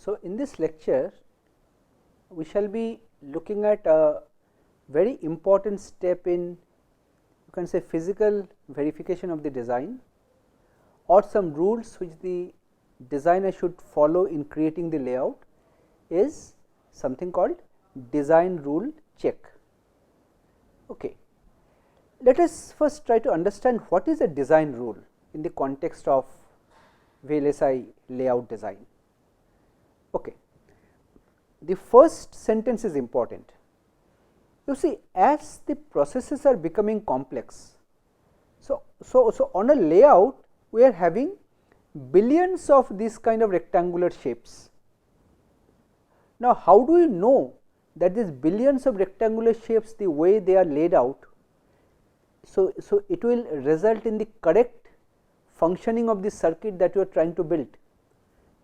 So, in this lecture we shall be looking at a very important step in, you can say, physical verification of the design, or some rules which the designer should follow in creating the layout is something called design rule check. Okay. Let us first try to understand what is a design rule in the context of VLSI layout design. Okay. The first sentence is important. You see, as the processes are becoming complex, so on a layout we are having billions of these kind of rectangular shapes. Now, how do you know that these billions of rectangular shapes, the way they are laid out, so it will result in the correct functioning of the circuit that you are trying to build?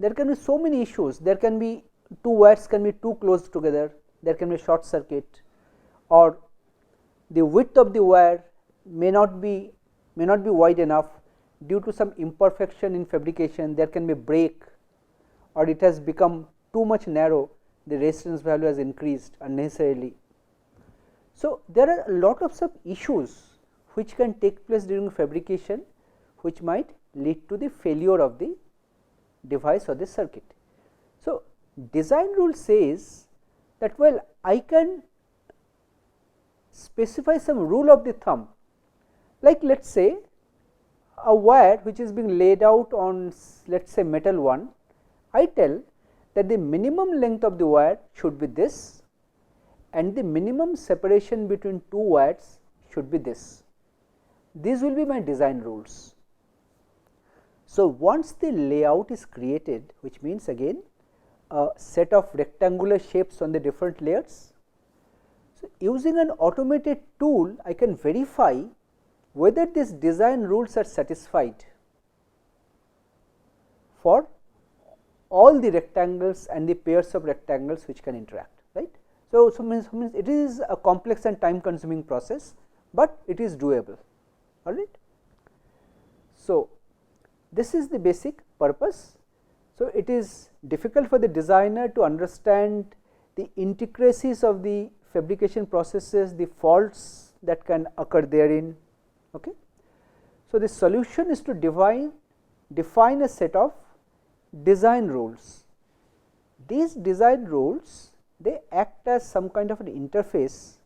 There can be so many issues. There can be two wires can be too close together, there can be a short circuit, or the width of the wire may not be wide enough due to some imperfection in fabrication. There can be a break, or it has become too much narrow, the resistance value has increased unnecessarily. So, there are a lot of sub issues which can take place during fabrication, which might lead to the failure of the device or the circuit. So, design rule says that, well, I can specify some rule of the thumb, like let us say a wire which is being laid out on, let us say, metal 1, I tell that the minimum length of the wire should be this and the minimum separation between two wires should be this. These will be my design rules. So, once the layout is created, which means again a set of rectangular shapes on the different layers. So, using an automated tool, I can verify whether these design rules are satisfied for all the rectangles and the pairs of rectangles which can interact, right. So, means it is a complex and time consuming process, but it is doable, all right. So, this is the basic purpose. So, it is difficult for the designer to understand the intricacies of the fabrication processes, the faults that can occur therein. Okay. So, the solution is to define a set of design rules. These design rules, they act as some kind of an interface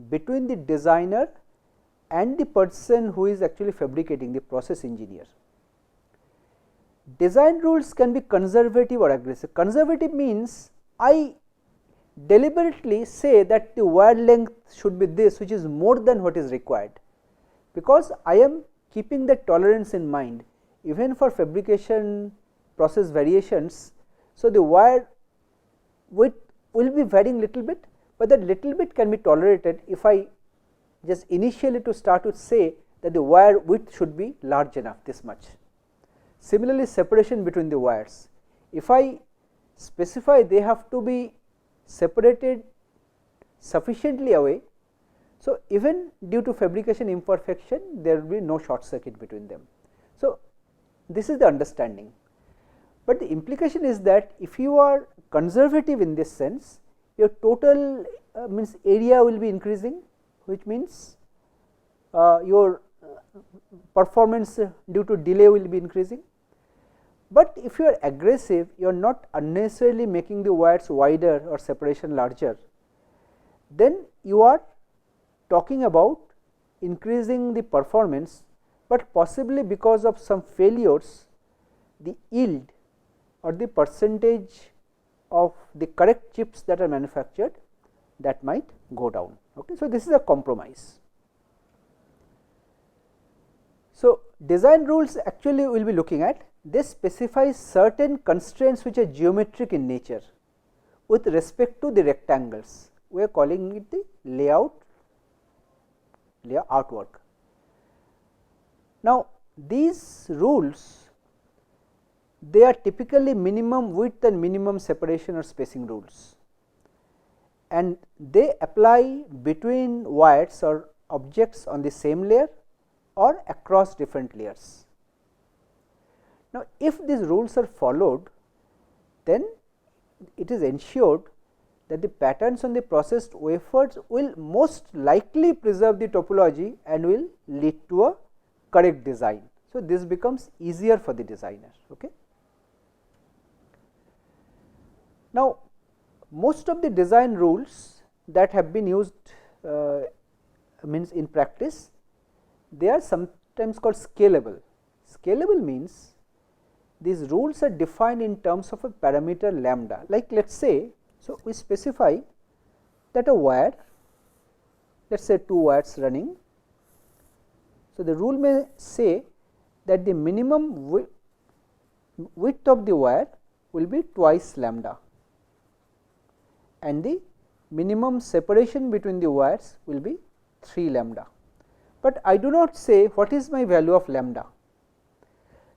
between the designer and the person who is actually fabricating, the process engineer. Design rules can be conservative or aggressive. Conservative means I deliberately say that the wire length should be this, which is more than what is required, because I am keeping the tolerance in mind even for fabrication process variations. So, the wire width will be varying little bit, but that little bit can be tolerated if I just initially to start with say that the wire width should be large enough, this much. Similarly, separation between the wires, if I specify they have to be separated sufficiently away, so even due to fabrication imperfection there will be no short circuit between them. So, this is the understanding, but the implication is that if you are conservative in this sense, your total means area will be increasing, which means your performance due to delay will be increasing. But if you are aggressive, you are not unnecessarily making the wires wider or separation larger, then you are talking about increasing the performance, but possibly because of some failures the yield or the percentage of the correct chips that are manufactured, that might go down. Okay. So, this is a compromise. So, design rules actually we will be looking at, they specify certain constraints which are geometric in nature with respect to the rectangles. We are calling it the layout artwork. Now, these rules, they are typically minimum width and minimum separation or spacing rules, and they apply between wires or objects on the same layer or across different layers. Now, if these rules are followed, then it is ensured that the patterns on the processed wafers will most likely preserve the topology and will lead to a correct design. So, this becomes easier for the designer. Okay. Now, most of the design rules that have been used means in practice, they are sometimes called scalable. Scalable means these rules are defined in terms of a parameter lambda. Like let us say, so we specify that a wire, let us say 2 wires running. So, the rule may say that the minimum width of the wire will be twice lambda and the minimum separation between the wires will be 3 lambda. But I do not say what is my value of lambda.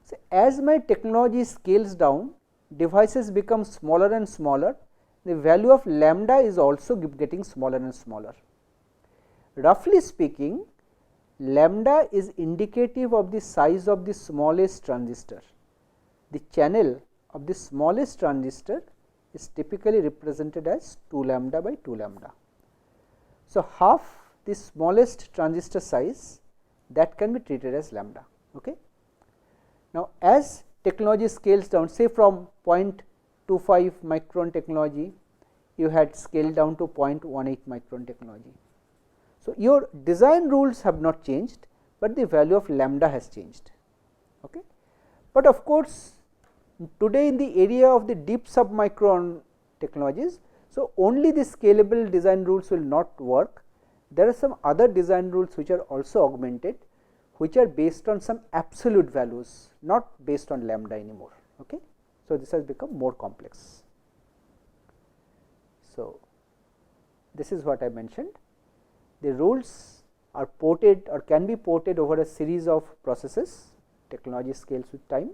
So, as my technology scales down, devices become smaller and smaller, the value of lambda is also getting smaller and smaller. Roughly speaking, lambda is indicative of the size of the smallest transistor. The channel of the smallest transistor is typically represented as 2 lambda by 2 lambda. So, half the smallest transistor size, that can be treated as lambda. Okay. Now, as technology scales down, say from 0.25 micron technology, you had scaled down to 0.18 micron technology. So, your design rules have not changed, but the value of lambda has changed. Okay. But of course, today in the area of the deep submicron technologies, so only the scalable design rules will not work. There are some other design rules which are also augmented, which are based on some absolute values, not based on lambda anymore. Okay. So, this has become more complex. So, this is what I mentioned. The rules are ported or can be ported over a series of processes, technology scales with time,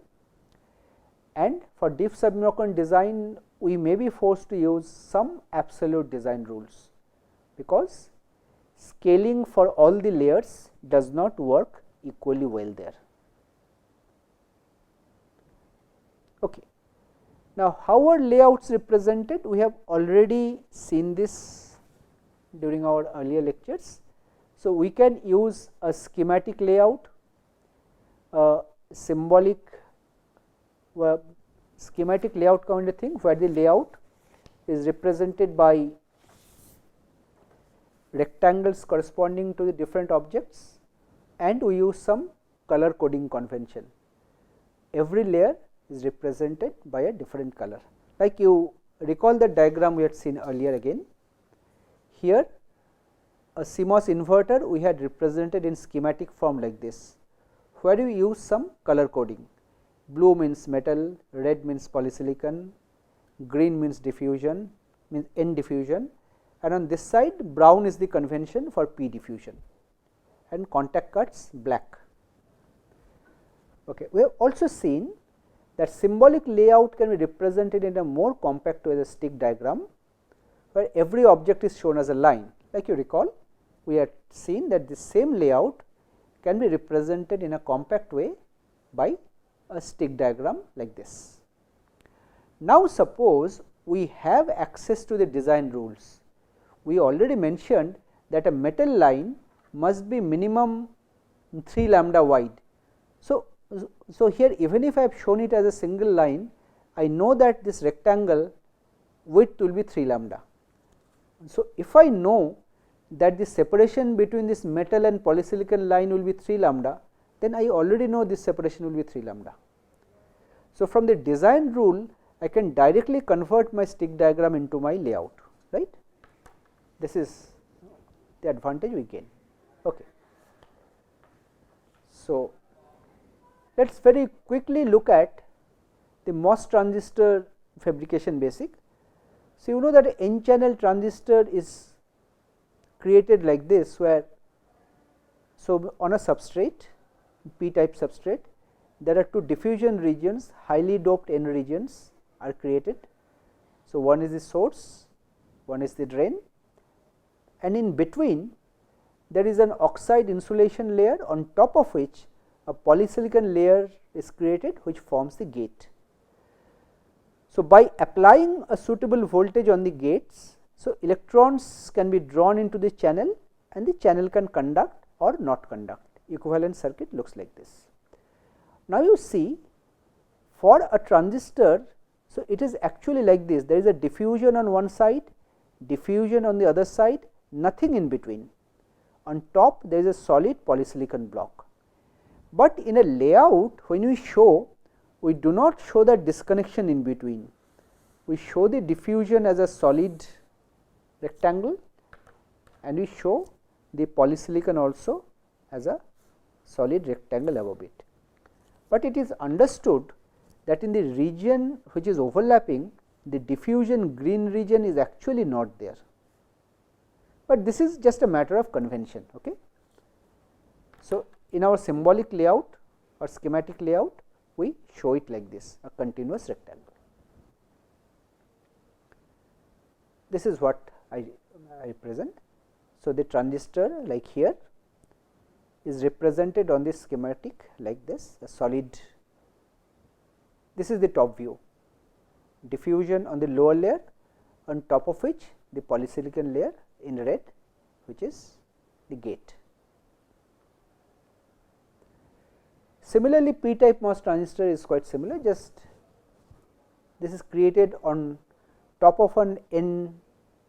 and for deep submicron design we may be forced to use some absolute design rules, because scaling for all the layers does not work equally well there. Okay. Now, how are layouts represented? We have already seen this during our earlier lectures. So, we can use a schematic layout, a symbolic schematic layout kind of thing, where the layout is represented by rectangles corresponding to the different objects, and we use some color coding convention. Every layer is represented by a different color. Like you recall the diagram we had seen earlier again. Here a CMOS inverter we had represented in schematic form like this, where we use some color coding. Blue means metal, red means polysilicon, green means diffusion, means N diffusion, and on this side brown is the convention for P diffusion, and contact cuts black. Okay. We have also seen that symbolic layout can be represented in a more compact way as a stick diagram, where every object is shown as a line. Like you recall, we had seen that the same layout can be represented in a compact way by a stick diagram like this. Now, suppose we have access to the design rules. We already mentioned that a metal line must be minimum 3 lambda wide. So, here even if I have shown it as a single line, I know that this rectangle width will be 3 lambda. So, if I know that the separation between this metal and polysilicon line will be 3 lambda, then I already know this separation will be 3 lambda. So, from the design rule I can directly convert my stick diagram into my layout, right. This is the advantage we gain. Okay. So, let us very quickly look at the MOS transistor fabrication basic. So, you know that a n channel transistor is created like this, where so on a substrate, p type substrate, there are 2 diffusion regions, highly doped n regions are created. So, one is the source, one is the drain, and in between there is an oxide insulation layer, on top of which a polysilicon layer is created, which forms the gate. So, by applying a suitable voltage on the gates, so electrons can be drawn into the channel and the channel can conduct or not conduct. Equivalent circuit looks like this. Now, you see for a transistor, so it is actually like this, there is a diffusion on one side, diffusion on the other side, nothing in between. On top there is a solid polysilicon block. But in a layout, when we show, we do not show the disconnection in between. We show the diffusion as a solid rectangle and we show the polysilicon also as a solid rectangle above it. But it is understood that in the region which is overlapping, the diffusion green region is actually not there, but this is just a matter of convention. Okay. So, in our symbolic layout or schematic layout, we show it like this, a continuous rectangle. This is what I present. So, the transistor like here is represented on this schematic like this, a solid. This is the top view, diffusion on the lower layer, on top of which the polysilicon layer in red, which is the gate. Similarly, p type MOS transistor is quite similar, just this is created on top of an n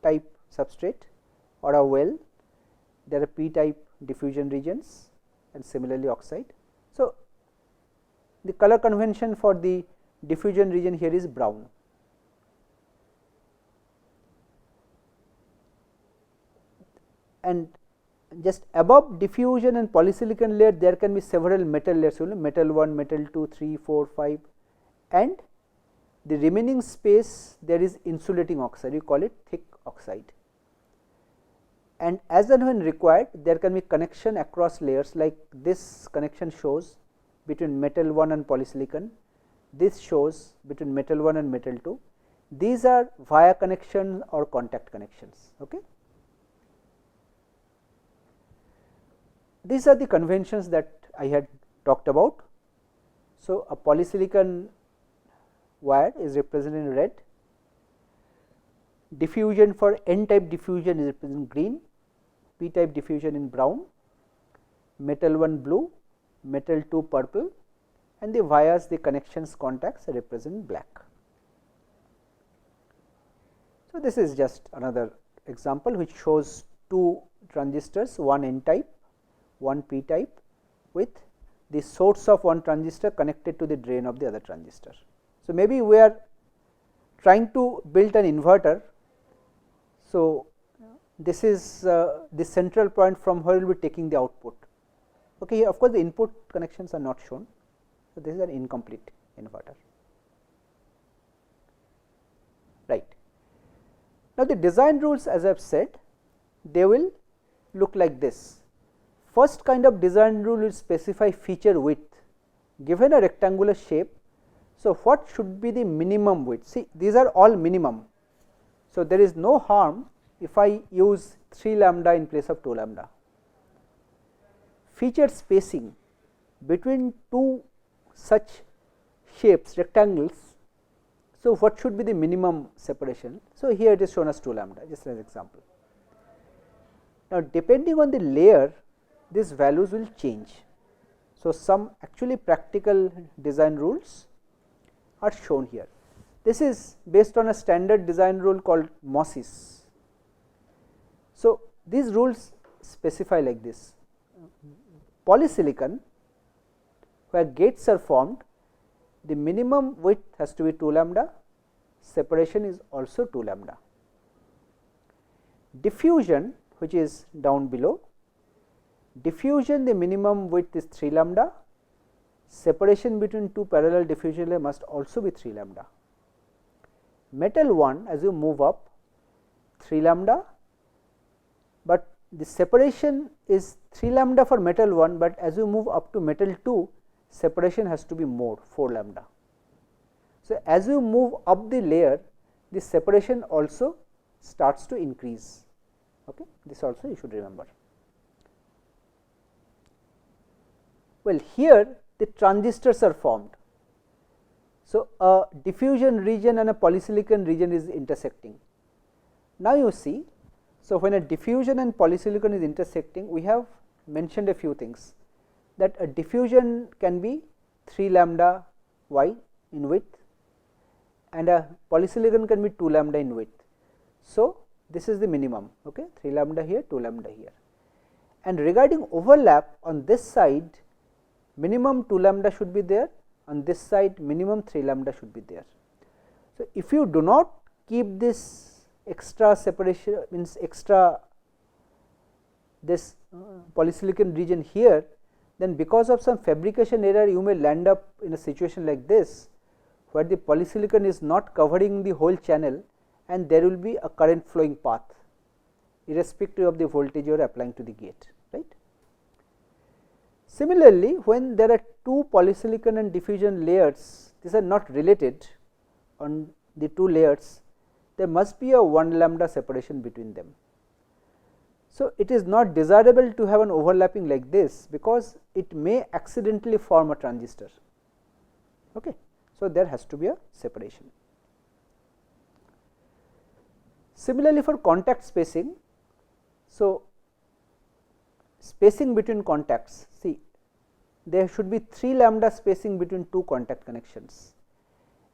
type substrate or a well. There are p type diffusion regions and similarly oxide. So, the color convention for the diffusion region here is brown. And just above diffusion and polysilicon layer, there can be several metal layers, metal 1, metal 2, 3, 4, 5, and the remaining space there is insulating oxide, you call it thick oxide. And as and when required, there can be connection across layers, like this connection shows between metal 1 and polysilicon, this shows between metal 1 and metal 2. These are via connection or contact connections. Okay. These are the conventions that I had talked about. So, a polysilicon wire is represented in red, diffusion for n type diffusion is represented in green, p type diffusion in brown, metal 1 blue, metal 2 purple, and the vias, the connections, contacts are represented in black. So, this is just another example which shows two transistors, one n type, one p type, with the source of one transistor connected to the drain of the other transistor. So, maybe we are trying to build an inverter. So, this is the central point from where we will be taking the output. Okay, of course, the input connections are not shown. So, this is an incomplete inverter. Right. Now, the design rules, as I have said, they will look like this. First kind of design rule will specify feature width. Given a rectangular shape, so what should be the minimum width? See, these are all minimum. So, there is no harm if I use 3 lambda in place of 2 lambda. Feature spacing between two such shapes, rectangles. So, what should be the minimum separation? So, here it is shown as 2 lambda, just as an example. Now, depending on the layer, these values will change. So, some actually practical design rules are shown here. This is based on a standard design rule called MOSIS. So, these rules specify like this: polysilicon, where gates are formed, the minimum width has to be 2 lambda, separation is also 2 lambda. Diffusion, which is down below, diffusion, the minimum width is 3 lambda, separation between two parallel diffusion layers must also be 3 lambda. Metal 1, as you move up, 3 lambda, but the separation is 3 lambda for metal 1, but as you move up to metal 2, separation has to be more, 4 lambda. So, as you move up the layer, the separation also starts to increase. Okay. This also you should remember. Well, here the transistors are formed. So, a diffusion region and a polysilicon region is intersecting. Now, you see, so when a diffusion and polysilicon is intersecting, we have mentioned a few things, that a diffusion can be 3 lambda y in width and a polysilicon can be 2 lambda in width. So, this is the minimum, okay, 3 lambda here, 2 lambda here. And regarding overlap, on this side minimum 2 lambda should be there, on this side minimum 3 lambda should be there. So, if you do not keep this extra separation, means extra this polysilicon region here, then because of some fabrication error you may land up in a situation like this, where the polysilicon is not covering the whole channel and there will be a current flowing path irrespective of the voltage you are applying to the gate, right. Similarly, when there are two polysilicon and diffusion layers, these are not related on the two layers, there must be a 1 lambda separation between them. So, it is not desirable to have an overlapping like this, because it may accidentally form a transistor. Okay. So, there has to be a separation. Similarly, for contact spacing, so spacing between contacts, see, there should be 3 lambda spacing between two contact connections,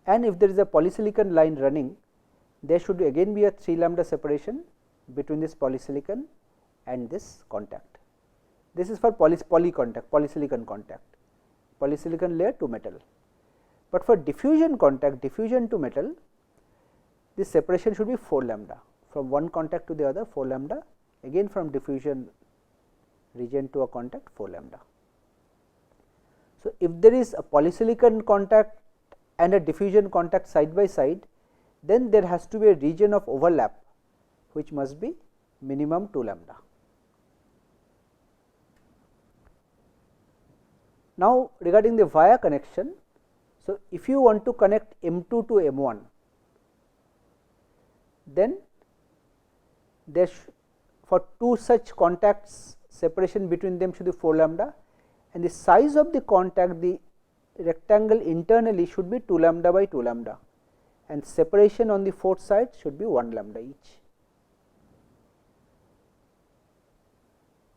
and if there is a polysilicon line running, there should again be a 3 lambda separation between this polysilicon and this contact. This is for poly contact, polysilicon contact, polysilicon layer to metal. But for diffusion contact, diffusion to metal, this separation should be 4 lambda, from one contact to the other 4 lambda, again from diffusion region to a contact 4 lambda. So, if there is a polysilicon contact and a diffusion contact side by side, then there has to be a region of overlap which must be minimum 2 lambda. Now, regarding the via connection, so if you want to connect M2 to M1, then there for two such contacts, separation between them should be 4 lambda, and the size of the contact, the rectangle internally should be 2 lambda by 2 lambda, and separation on the fourth side should be 1 lambda each.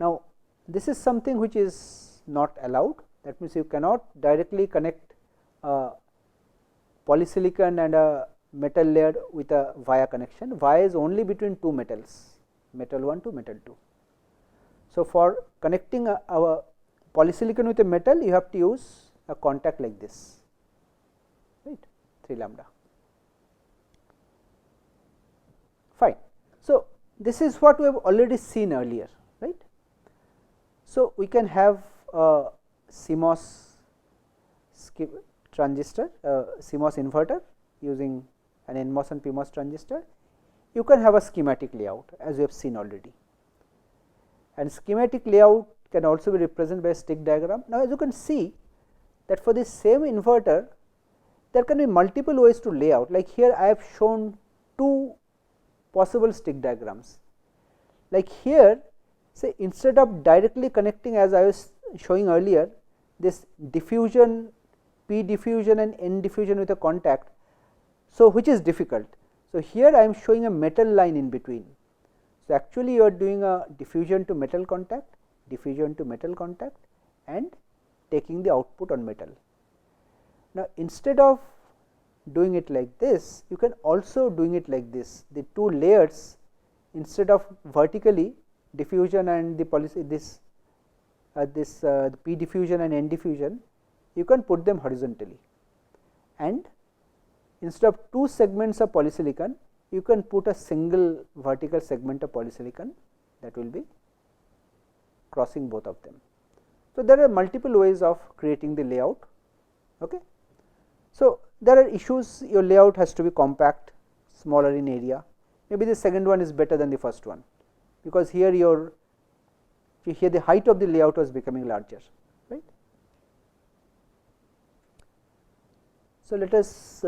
Now, this is something which is not allowed, that means you cannot directly connect a polysilicon and a metal layer with a via connection. Via is only between two metals, metal 1 to metal 2. So, for connecting our polysilicon with a metal, you have to use a contact like this, right, 3 lambda. Fine. So, this is what we have already seen earlier, right. So, we can have a CMOS transistor, CMOS inverter using an NMOS and PMOS transistor. You can have a schematic layout as we have seen already, and schematic layout can also be represented by a stick diagram. Now, as you can see that for this same inverter, there can be multiple ways to lay out, like here I have shown two possible stick diagrams. Like here, say instead of directly connecting, as I was showing earlier, this diffusion, P diffusion and N diffusion with a contact, so which is difficult. So, here I am showing a metal line in between. So, actually you are doing a diffusion to metal contact, diffusion to metal contact, and taking the output on metal. Now, instead of doing it like this, you can also doing it like this, the two layers, instead of vertically diffusion and the P diffusion and N diffusion, you can put them horizontally, and instead of two segments of polysilicon, you can put a single vertical segment of polysilicon that will be crossing both of them. So, there are multiple ways of creating the layout. Okay. So, there are issues, your layout has to be compact, smaller in area, maybe the second one is better than the first one, because here here the height of the layout was becoming larger, right. So, let us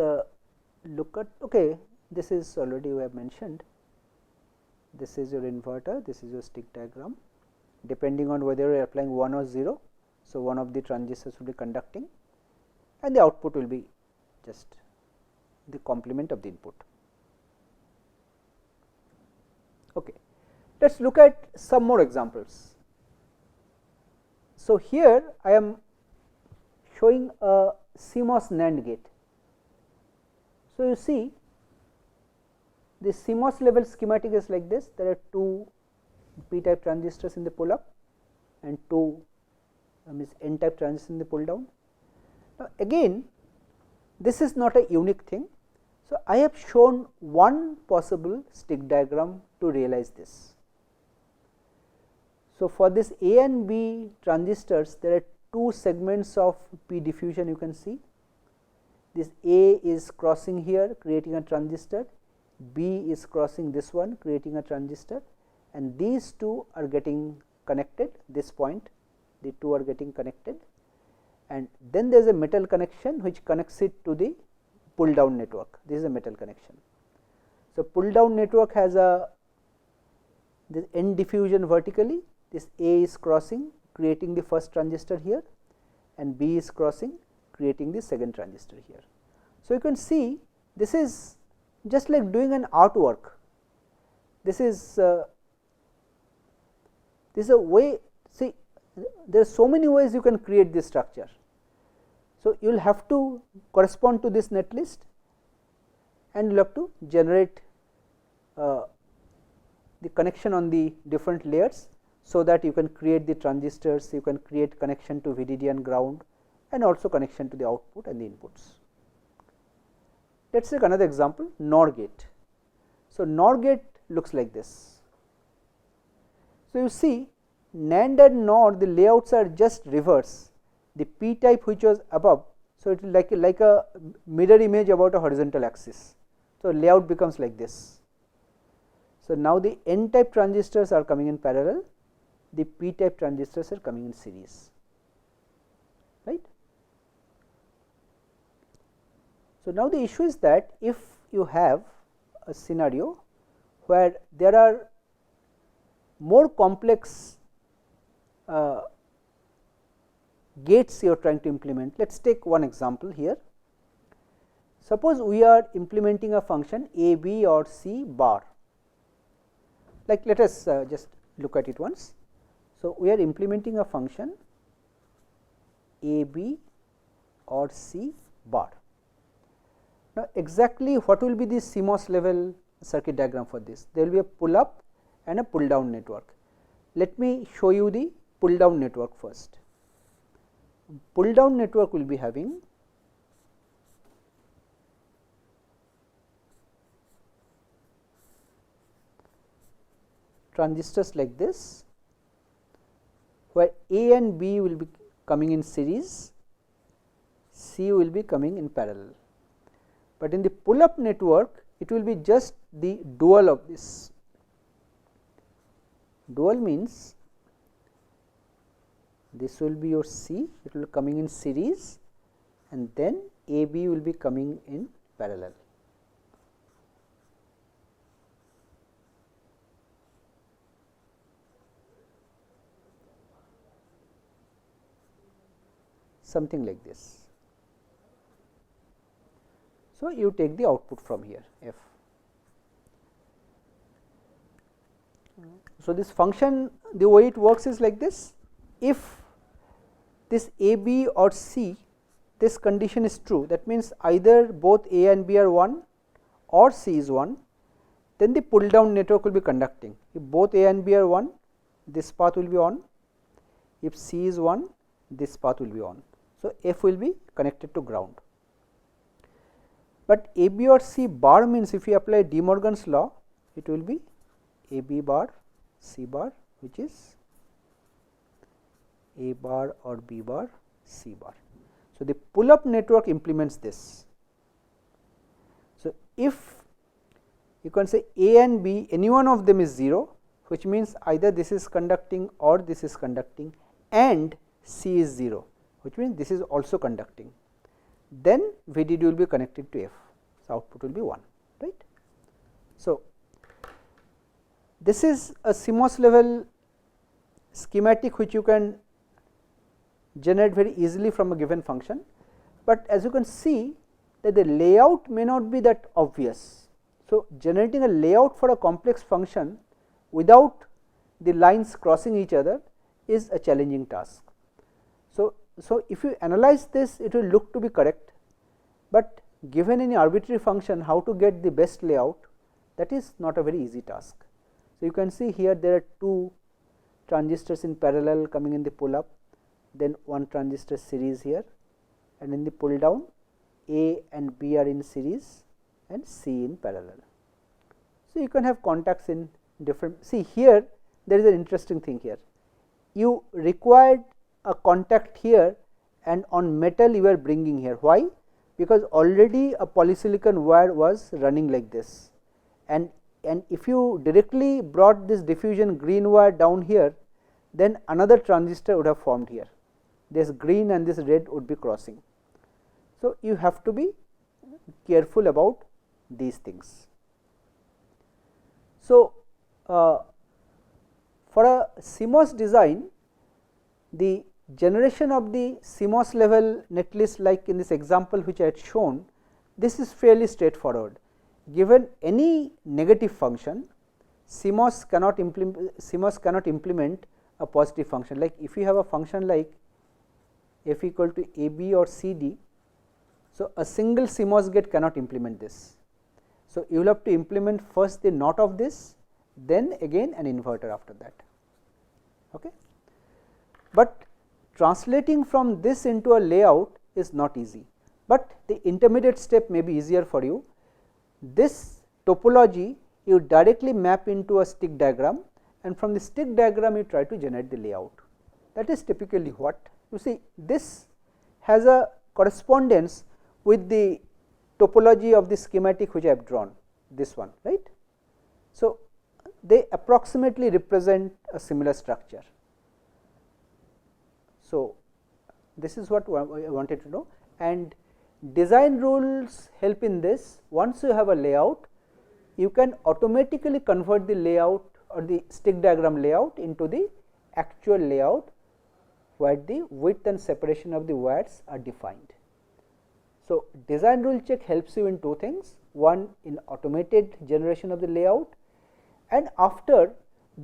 look at, okay, this is already we have mentioned, this is your inverter, this is your stick diagram, depending on whether you are applying 1 or 0. So, one of the transistors will be conducting and the output will be just the complement of the input. Okay. Let us look at some more examples. So, here I am showing a CMOS NAND gate. So, you see the CMOS level schematic is like this. There are two p type transistors in the pull up and two n type transistors in the pull down. Now, again this is not a unique thing. So, I have shown one possible stick diagram to realize this. So, for this A and B transistors, there are two segments of p diffusion you can see. This A is crossing here creating a transistor, B is crossing this one creating a transistor, and these two are getting connected, this point the two are getting connected, and then there is a metal connection which connects it to the pull down network. This is a metal connection. So, pull down network has a this N diffusion vertically, this A is crossing creating the first transistor here and B is crossing creating the second transistor here. So, you can see this is just like doing an artwork. This is a way, see there are so many ways you can create this structure. So, you will have to correspond to this netlist and you will have to generate the connection on the different layers, so that you can create the transistors, you can create connection to VDD and ground and also connection to the output and the inputs. Let us take another example, NOR gate. So, NOR gate looks like this. So, you see NAND and NOR, the layouts are just reverse, the p type which was above. So, it is like a mirror image about a horizontal axis. So, layout becomes like this. So, now the n type transistors are coming in parallel, the p type transistors are coming in series, right. So, now the issue is that if you have a scenario where there are more complex gates you are trying to implement. Let us take one example here. Suppose we are implementing a function a, b or c bar, like let us just look at it once. So, we are implementing a function a, b or c bar. Now, exactly what will be the CMOS level circuit diagram for this? There will be a pull up and a pull down network. Let me show you the pull down network first. Pull down network will be having transistors like this, where A and B will be coming in series, C will be coming in parallel. But in the pull up network, it will be just the dual of this. Dual means this will be your C, it will be coming in series, and then A B will be coming in parallel. Something like this. So, you take the output from here f. So, this function, the way it works is like this. If this a, b or c, this condition is true, that means either both a and b are 1 or c is 1, then the pull down network will be conducting. If both a and b are 1, this path will be on. If c is 1, this path will be on. So, f will be connected to ground. But a, b or c bar means if you apply De Morgan's law, it will be a, b bar, c bar, which is a bar or b bar, c bar. So, the pull up network implements this. So, if you can say a and b, any one of them is 0, which means either this is conducting or this is conducting, and c is 0, which means this is also conducting, then VDD will be connected to F. So, output will be 1, right. So, this is a CMOS level schematic which you can generate very easily from a given function, but as you can see that the layout may not be that obvious. So, generating a layout for a complex function without the lines crossing each other is a challenging task. So, if you analyze this, it will look to be correct, but given any arbitrary function, how to get the best layout, that is not a very easy task. So, you can see here there are two transistors in parallel coming in the pull up, then one transistor series here, and in the pull down A and B are in series and C in parallel. So, you can have contacts in different, see here there is an interesting thing here. You required a contact here and on metal you are bringing here. Why? Because already a polysilicon wire was running like this, and if you directly brought this diffusion green wire down here, then another transistor would have formed here. This green and this red would be crossing. So, you have to be careful about these things. So, for a CMOS design, the generation of the CMOS level netlist, like in this example which I had shown, this is fairly straightforward. Given any negative function, CMOS cannot implement a positive function. Like if you have a function like f equal to AB or CD, so a single CMOS gate cannot implement this. So, you will have to implement first the NOT of this, then again an inverter after that. Okay. But translating from this into a layout is not easy, but the intermediate step may be easier for you. This topology you directly map into a stick diagram, and from the stick diagram you try to generate the layout. That is typically what you see. This has a correspondence with the topology of the schematic which I have drawn, this one, right. So, they approximately represent a similar structure. So, this is what I wanted to know, and design rules help in this. Once you have a layout, you can automatically convert the layout or the stick diagram layout into the actual layout where the width and separation of the wires are defined. So, design rule check helps you in two things: one, in automated generation of the layout, and after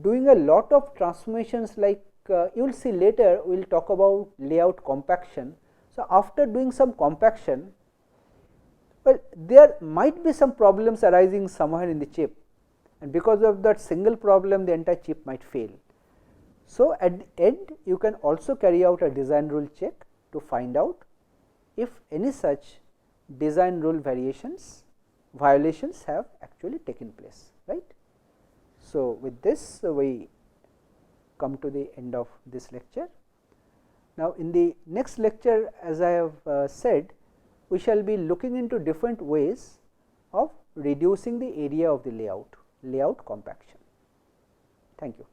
doing a lot of transformations, like you will see later we will talk about layout compaction. So, after doing some compaction, well, there might be some problems arising somewhere in the chip, and because of that single problem the entire chip might fail. So, at the end you can also carry out a design rule check to find out if any such design rule violations have actually taken place, right. So, with this we come to the end of this lecture. Now, in the next lecture, as I have said, we shall be looking into different ways of reducing the area of the layout compaction. Thank you.